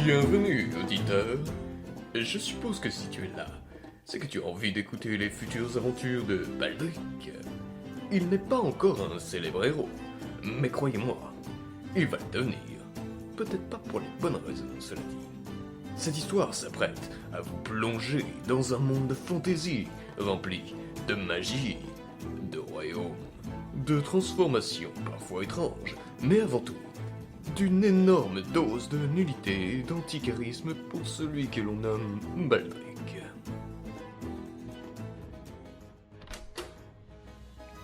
Bienvenue, auditeur. Je suppose que si tu es là, c'est que tu as envie d'écouter les futures aventures de Baldric. Il n'est pas encore un célèbre héros, mais croyez-moi, il va le devenir. Peut-être pas pour les bonnes raisons, cela dit. Cette histoire s'apprête à vous plonger dans un monde de fantaisie rempli de magie, de royaumes, de transformations parfois étranges, mais avant tout, d'une énorme dose de nullité et d'anticharisme pour celui que l'on nomme Baldric.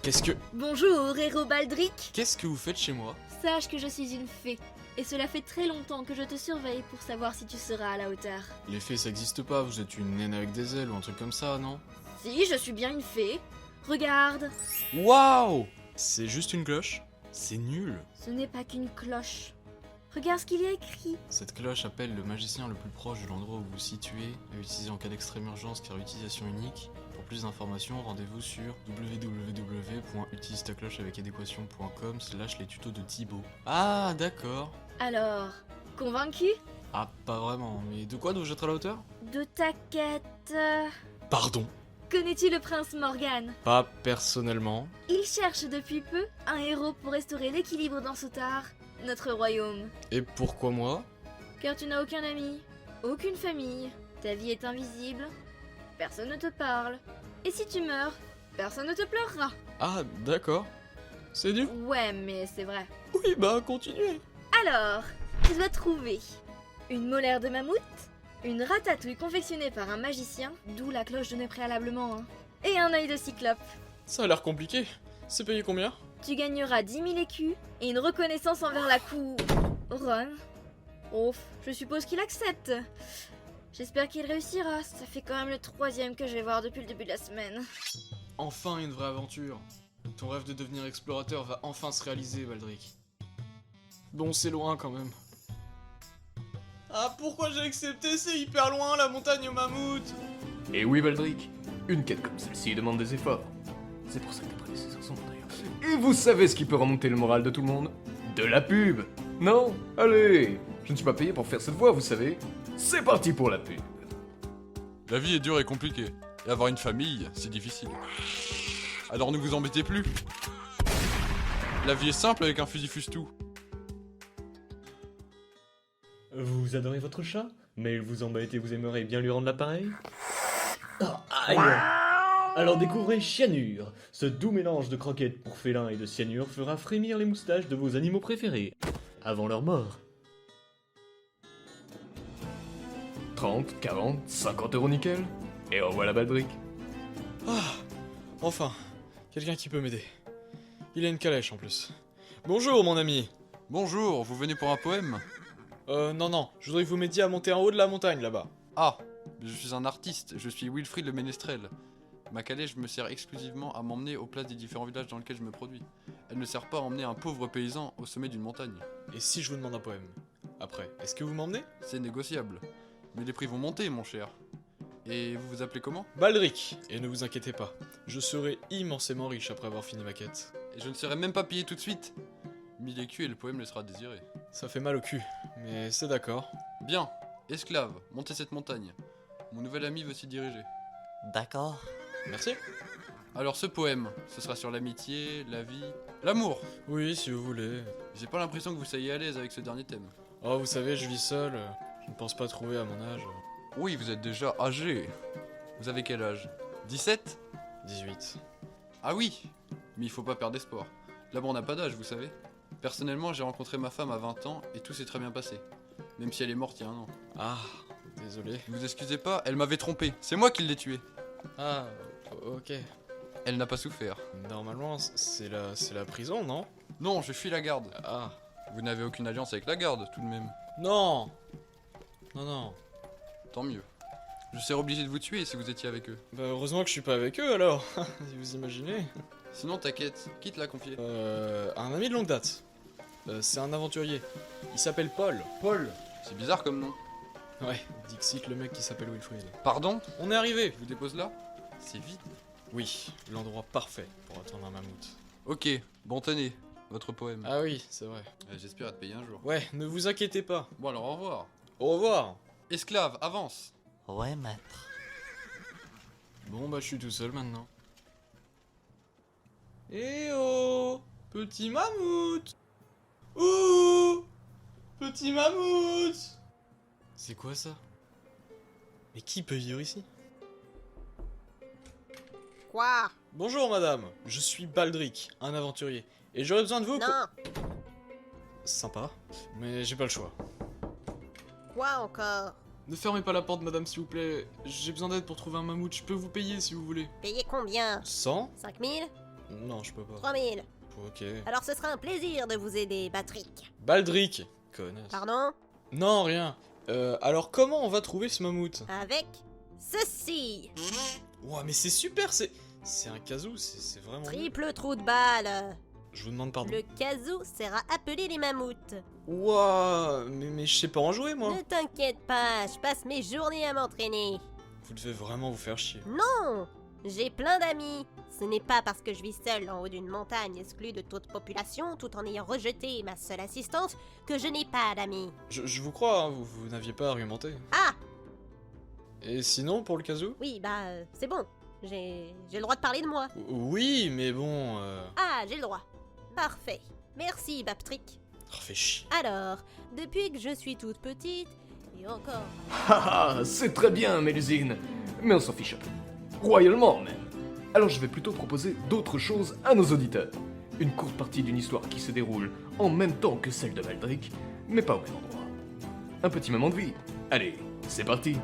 Qu'est-ce que... Bonjour, héros Baldric. Qu'est-ce que vous faites chez moi? Sache que je suis une fée, et cela fait très longtemps que je te surveille pour savoir si tu seras à la hauteur. Les fées ça existe pas, vous êtes une naine avec des ailes ou un truc comme ça, non? Si, je suis bien une fée. Regarde, Waouh! C'est juste une cloche? C'est nul! ce n'est pas qu'une cloche. Regarde ce qu'il y a écrit. Cette cloche appelle le magicien le plus proche de l'endroit où vous vous situez, à utiliser en cas d'extrême urgence car utilisation unique. Pour plus d'informations, rendez-vous sur www.utilisecloche-avec-adéquation.com/les tutos de Thibaut. Ah, d'accord. Alors, convaincu Ah, pas vraiment, mais de quoi dois-je être à la hauteur? de ta quête Pardon. Connais-tu le prince Morgan? Pas personnellement. Il cherche depuis peu un héros pour restaurer l'équilibre dans Sotar, notre royaume. Et pourquoi moi? Car tu n'as aucun ami, aucune famille, ta vie est invisible, personne ne te parle. Et si tu meurs, personne ne te pleurera. Ah, d'accord. C'est dur. Ouais, mais c'est vrai. Oui, bah, continuez. Alors, tu dois trouver une molaire de mammouth, une ratatouille confectionnée par un magicien, d'où la cloche donnée préalablement, hein, et un œil de cyclope. Ça a l'air compliqué. C'est payé combien? Tu gagneras 10 000 écus et une reconnaissance envers la couronne. Ouf, je suppose qu'il accepte. J'espère qu'il réussira, ça fait quand même le 3e que je vais voir depuis le début de la semaine. Enfin une vraie aventure. Ton rêve de devenir explorateur va enfin se réaliser, Baldric. Bon, c'est loin quand même. Ah, pourquoi j'ai accepté? C'est hyper loin, la montagne au mammouth. Et oui, Baldric, une quête comme celle-ci demande des efforts. C'est pour ça que tes prédécesseurs sont d'ailleurs. Et vous savez ce qui peut remonter le moral de tout le monde? De la pub. Non? Allez, je ne suis pas payé pour faire cette voix, vous savez. C'est parti pour la pub. La vie est dure et compliquée, et avoir une famille, c'est difficile. Alors ne vous embêtez plus. La vie est simple avec un fusil fusse-tout. Vous adorez votre chat, mais il vous embête et vous aimeriez bien lui rendre l'appareil? Oh, aïe! Alors découvrez Cyanure. Ce doux mélange de croquettes pour félins et de cyanure fera frémir les moustaches de vos animaux préférés, avant leur mort. 30, 40, 50 euros nickel. Et revoilà Baldric. Ah, enfin, quelqu'un qui peut m'aider. Il a une calèche en plus. Bonjour, mon ami. Bonjour, vous venez pour un poème? Non, je voudrais que vous m'aidiez à monter en haut de la montagne là-bas. Ah, je suis un artiste, je suis Wilfried le Ménestrel. Ma calèche me sert exclusivement à m'emmener aux places des différents villages dans lesquels je me produis. Elle ne sert pas à emmener un pauvre paysan au sommet d'une montagne. Et si je vous demande un poème? Après, est-ce que vous m'emmenez? C'est négociable. Mais les prix vont monter, mon cher. Et vous vous appelez comment? Baldric, et ne vous inquiétez pas, je serai immensément riche après avoir fini ma quête. Et je ne serai même pas payé tout de suite. 1000 écus et le poème laissera désirer. Ça fait mal au cul, mais c'est d'accord. Bien, esclave, montez cette montagne. Mon nouvel ami veut s'y diriger. D'accord. Merci. Alors ce poème, ce sera sur l'amitié, la vie, l'amour. Oui, si vous voulez. J'ai pas l'impression que vous soyez à l'aise avec ce dernier thème. Oh, vous savez, je vis seul, je ne pense pas trouver à mon âge. Oui, vous êtes déjà âgé. Vous avez quel âge? 17? 18. Ah oui, mais il faut pas perdre espoir. Là-bas on n'a pas d'âge, vous savez. Personnellement, j'ai rencontré ma femme à 20 ans et tout s'est très bien passé. Même si elle est morte il y a un an. Ah, désolé. Ne vous excusez pas, elle m'avait trompé. C'est moi qui l'ai tuée. Ah, ok. Elle n'a pas souffert. Normalement, c'est la prison, non? Non, je fuis la garde. Ah. Vous n'avez aucune alliance avec la garde, tout de même. Non. Non. Tant mieux. Je serais obligé de vous tuer si vous étiez avec eux. Bah, heureusement que je suis pas avec eux alors. Si vous imaginez. Sinon, t'inquiète, qui te l'a confié? Un ami de longue date. C'est un aventurier. Il s'appelle Paul. Paul. C'est bizarre comme nom. Ouais, Dixit, le mec qui s'appelle Wilfried. Pardon? On est arrivé. Je vous dépose là? C'est vide. Oui, l'endroit parfait pour attendre un mammouth. Ok, bon tenez, votre poème. Ah oui, c'est vrai. J'espère être payé un jour. Ouais, ne vous inquiétez pas. Bon alors au revoir. Au revoir. Esclave, avance. Ouais, maître. Bon bah je suis tout seul maintenant. Eh oh, petit mammouth. Ouh, petit mammouth. C'est quoi ça? Mais qui peut vivre ici? Quoi? Bonjour madame, je suis Baldric, un aventurier, et j'aurais besoin de vous pour... Non. Sympa, mais j'ai pas le choix. Quoi encore? Ne fermez pas la porte madame s'il vous plaît, j'ai besoin d'aide pour trouver un mammouth, je peux vous payer si vous voulez. Payer combien? 100? 5000? Non, je peux pas. 3000? Ok. Alors ce sera un plaisir de vous aider, Patrick. Baldric. Connasse. Pardon? Non, rien. Alors comment on va trouver ce mammouth? Avec ceci. Ouah, mais c'est super, c'est un casou, c'est vraiment... Triple trou de balle. Je vous demande pardon. Le casou sert à appeler les mammouths. Ouah, mais je sais pas en jouer, moi. Ne t'inquiète pas, je passe mes journées à m'entraîner. Vous devez vraiment vous faire chier. Non! J'ai plein d'amis. Ce n'est pas parce que je vis seule en haut d'une montagne exclue de toute population tout en ayant rejeté ma seule assistante que je n'ai pas d'amis. Je vous crois, hein, vous n'aviez pas argumenté. Ah! Et sinon, pour le casou? Oui, c'est bon. J'ai le droit de parler de moi. Oui, mais bon... Ah, j'ai le droit. Parfait. Merci, Baptrick. Oh, fait chier. Alors, depuis que je suis toute petite, et encore... Haha, c'est très bien, Mélusine. Mais on s'en fiche un peu. Royalement, même. Alors je vais plutôt proposer d'autres choses à nos auditeurs. Une courte partie d'une histoire qui se déroule en même temps que celle de Baldric, mais pas au même endroit. Un petit moment de vie. Allez, c'est parti.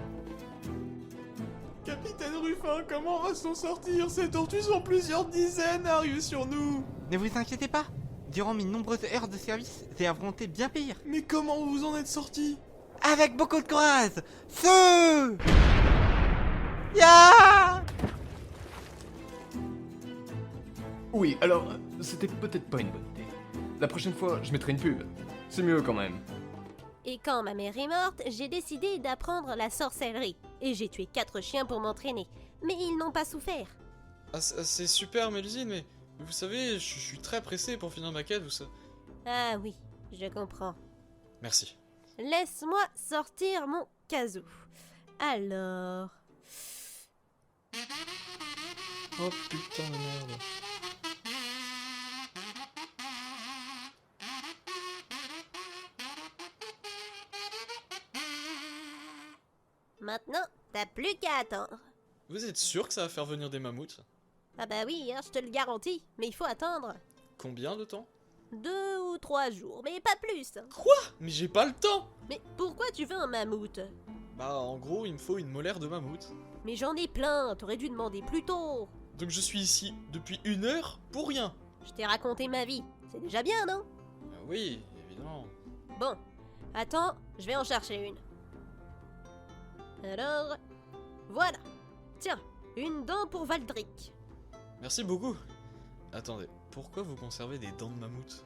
Capitaine Ruffin, comment on va s'en sortir? Ces tortues sont plusieurs dizaines à arriver sur nous. Ne vous inquiétez pas. Durant mes nombreuses heures de service, j'ai affronté bien pire. Mais comment vous vous en êtes sortis? Avec beaucoup de courage. Feu! Ya! Oui, alors, c'était peut-être pas une bonne idée. La prochaine fois, je mettrai une pub. C'est mieux quand même. Et quand ma mère est morte, j'ai décidé d'apprendre la sorcellerie. Et j'ai tué 4 chiens pour m'entraîner. Mais ils n'ont pas souffert. Ah, c'est super, Mélusine, mais vous savez, je suis très pressé pour finir ma quête, vous savez. Ah oui, je comprends. Merci. Laisse-moi sortir mon casou. Alors... Oh putain de merde. Maintenant, t'as plus qu'à attendre. Vous êtes sûr que ça va faire venir des mammouths? Ah bah oui, hein, je te le garantis, mais il faut attendre. Combien de temps? 2 ou 3 jours, mais pas plus. Mais j'ai pas le temps! Mais pourquoi tu veux un mammouth? Bah en gros, il me faut une molaire de mammouth. Mais j'en ai plein, t'aurais dû demander plus tôt. Donc je suis ici depuis 1 heure pour rien. Je t'ai raconté ma vie, c'est déjà bien, non? Ah oui, évidemment. Bon, attends, je vais en chercher une. Alors, voilà. Tiens, une dent pour Baldric. Merci beaucoup. Attendez, pourquoi vous conservez des dents de mammouth?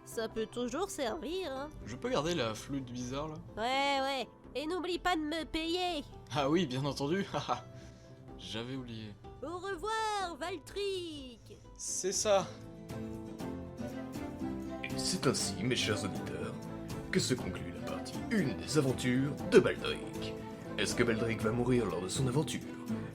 Ça peut toujours servir, hein. Je peux garder la flûte bizarre là? Ouais, et n'oublie pas de me payer. Ah oui, bien entendu. J'avais oublié. Au revoir, Baldric. C'est ça. Et c'est ainsi, mes chers auditeurs, que se conclut la partie 1 des aventures de Baldric. Est-ce que Baldric va mourir lors de son aventure?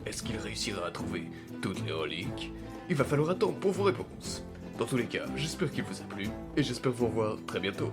Est-ce qu'il réussira à trouver toutes les reliques? Il va falloir attendre pour vos réponses. Dans tous les cas, j'espère qu'il vous a plu, et j'espère vous revoir très bientôt.